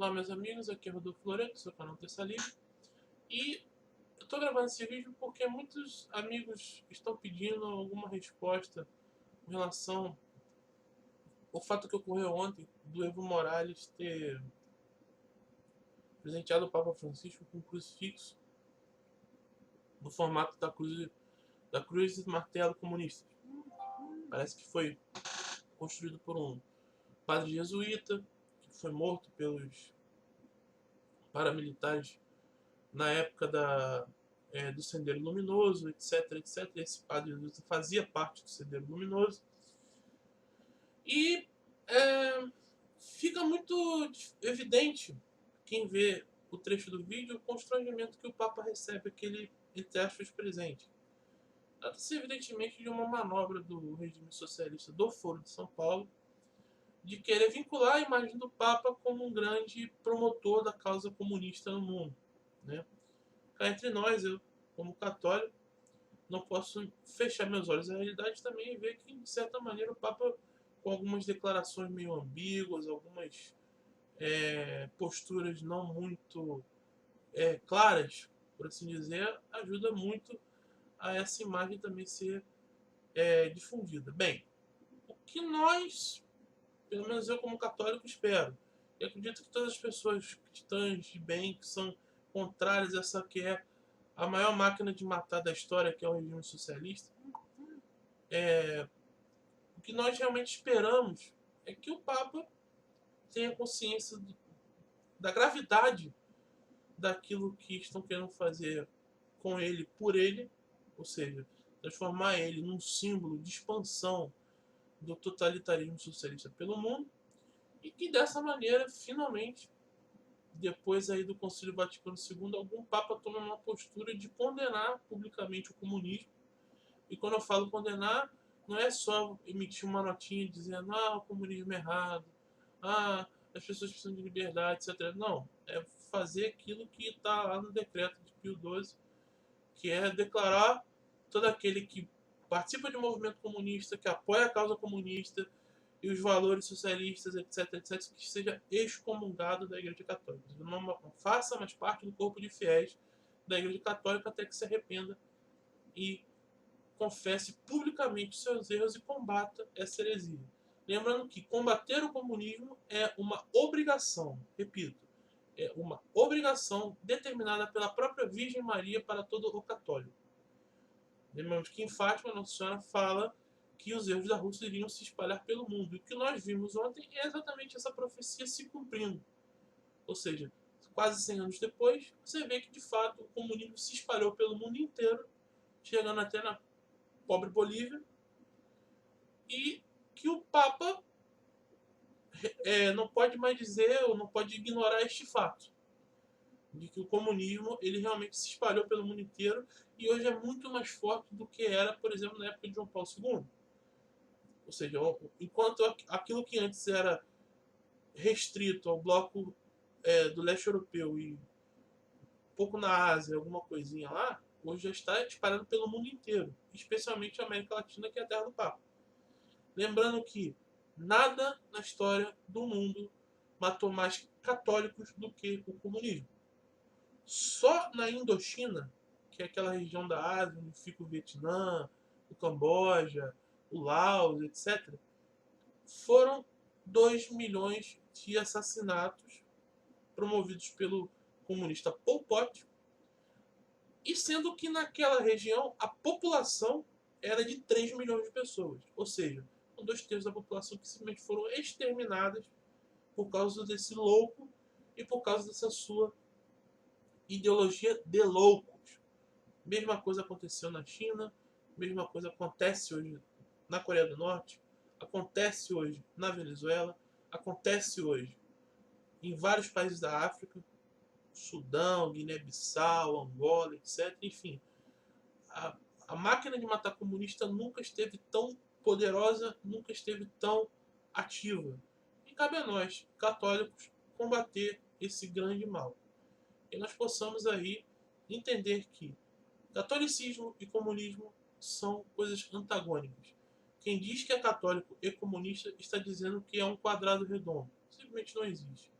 Olá meus amigos, aqui é Rodolfo Loreto, do seu canal Terça Livre. E eu tô gravando esse vídeo porque muitos amigos estão pedindo alguma resposta em relação ao fato que ocorreu ontem do Evo Morales ter presenteado o Papa Francisco com um crucifixo no formato da cruz de martelo comunista. Parece que foi construído por um padre jesuíta que foi morto pelos paramilitares na época do Sendeiro Luminoso, etc, etc. Esse padre fazia parte do Sendeiro Luminoso. E fica muito evidente, quem vê o trecho do vídeo, o constrangimento que o Papa recebe aquele, entre aspas, presente. Trata-se evidentemente de uma manobra do regime socialista do Foro de São Paulo de querer vincular a imagem do Papa como um grande promotor da causa comunista no mundo, né? Cá entre nós, eu, como católico, não posso fechar meus olhos à realidade também e ver que, de certa maneira, o Papa, com algumas declarações meio ambíguas, algumas posturas não muito claras, por assim dizer, ajuda muito a essa imagem também ser difundida. Bem, o que nós, pelo menos eu como católico, espero, e acredito que todas as pessoas cristãs de bem, que são contrárias a essa que é a maior máquina de matar da história, que é o regime socialista, o que nós realmente esperamos é que o Papa tenha consciência da gravidade daquilo que estão querendo fazer com ele, por ele, ou seja, transformar ele num símbolo de expansão do totalitarismo socialista pelo mundo, e que dessa maneira, finalmente, depois aí do Concílio Vaticano II, algum Papa tome uma postura de condenar publicamente o comunismo. E quando eu falo condenar, não é só emitir uma notinha dizendo o comunismo é errado, as pessoas precisam de liberdade, etc. Não, é fazer aquilo que está lá no decreto de Pio XII, que é declarar todo aquele que participa de um movimento comunista, que apoia a causa comunista e os valores socialistas, etc., etc., que seja excomungado da Igreja Católica. Não faça mais parte do corpo de fiéis da Igreja Católica até que se arrependa e confesse publicamente seus erros e combata essa heresia. Lembrando que combater o comunismo é uma obrigação, repito, é uma obrigação determinada pela própria Virgem Maria para todo o católico. Lembramos que em Fátima, Nossa Senhora fala que os erros da Rússia iriam se espalhar pelo mundo. E o que nós vimos ontem é exatamente essa profecia se cumprindo. Ou seja, quase 100 anos depois, você vê que de fato o comunismo se espalhou pelo mundo inteiro, chegando até na pobre Bolívia, e que o Papa não pode mais dizer ou não pode ignorar este fato de que o comunismo ele realmente se espalhou pelo mundo inteiro e hoje é muito mais forte do que era, por exemplo, na época de João Paulo II. Ou seja, enquanto aquilo que antes era restrito ao bloco do leste europeu e um pouco na Ásia, alguma coisinha lá, hoje já está espalhado pelo mundo inteiro, especialmente a América Latina, que é a terra do Papa. Lembrando que nada na história do mundo matou mais católicos do que o comunismo. Só na Indochina, que é aquela região da Ásia onde fica o Vietnã, o Camboja, o Laos, etc., foram 2 milhões de assassinatos promovidos pelo comunista Pol Pot, e sendo que naquela região a população era de 3 milhões de pessoas. Ou seja, 2/3 da população que simplesmente foram exterminadas por causa desse louco e por causa dessa sua ideologia de loucos. Mesma coisa aconteceu na China, mesma coisa acontece hoje na Coreia do Norte, acontece hoje na Venezuela, acontece hoje em vários países da África, Sudão, Guiné-Bissau, Angola, etc. Enfim, a máquina de matar comunista nunca esteve tão poderosa, nunca esteve tão ativa. E cabe a nós, católicos, combater esse grande mal. E nós possamos aí entender que catolicismo e comunismo são coisas antagônicas. Quem diz que é católico e comunista está dizendo que é um quadrado redondo. Simplesmente não existe.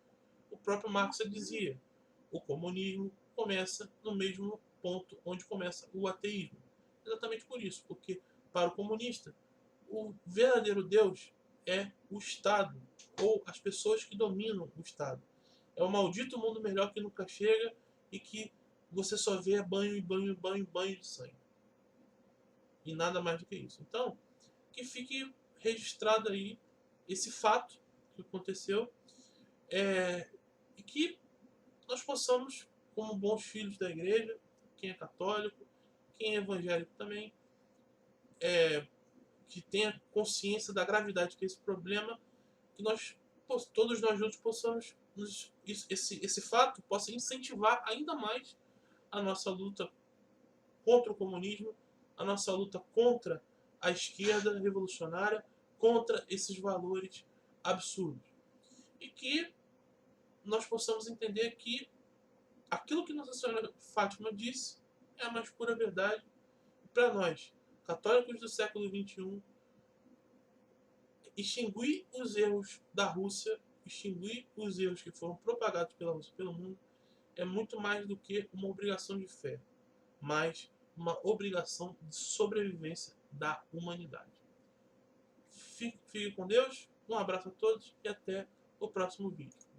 o próprio Marx dizia: o comunismo começa no mesmo ponto onde começa o ateísmo. Exatamente por isso, porque para o comunista, o verdadeiro Deus é o Estado, ou as pessoas que dominam o Estado. É o maldito mundo melhor que nunca chega e que você só vê banho e banho, banho, banho de sangue. E nada mais do que isso. Então, que fique registrado aí esse fato que aconteceu, e que nós possamos, como bons filhos da igreja, quem é católico, quem é evangélico também, que tenha consciência da gravidade que é esse problema, que nós, todos nós juntos possamos, esse fato possa incentivar ainda mais a nossa luta contra o comunismo, a nossa luta contra a esquerda revolucionária, contra esses valores absurdos. E que nós possamos entender que aquilo que Nossa Senhora Fátima disse é a mais pura verdade. Para nós, católicos do século XXI, extinguir os erros da Rússia, extinguir os erros que foram propagados pela Rússia pelo mundo, é muito mais do que uma obrigação de fé, mas uma obrigação de sobrevivência da humanidade. Fique com Deus, um abraço a todos e até o próximo vídeo.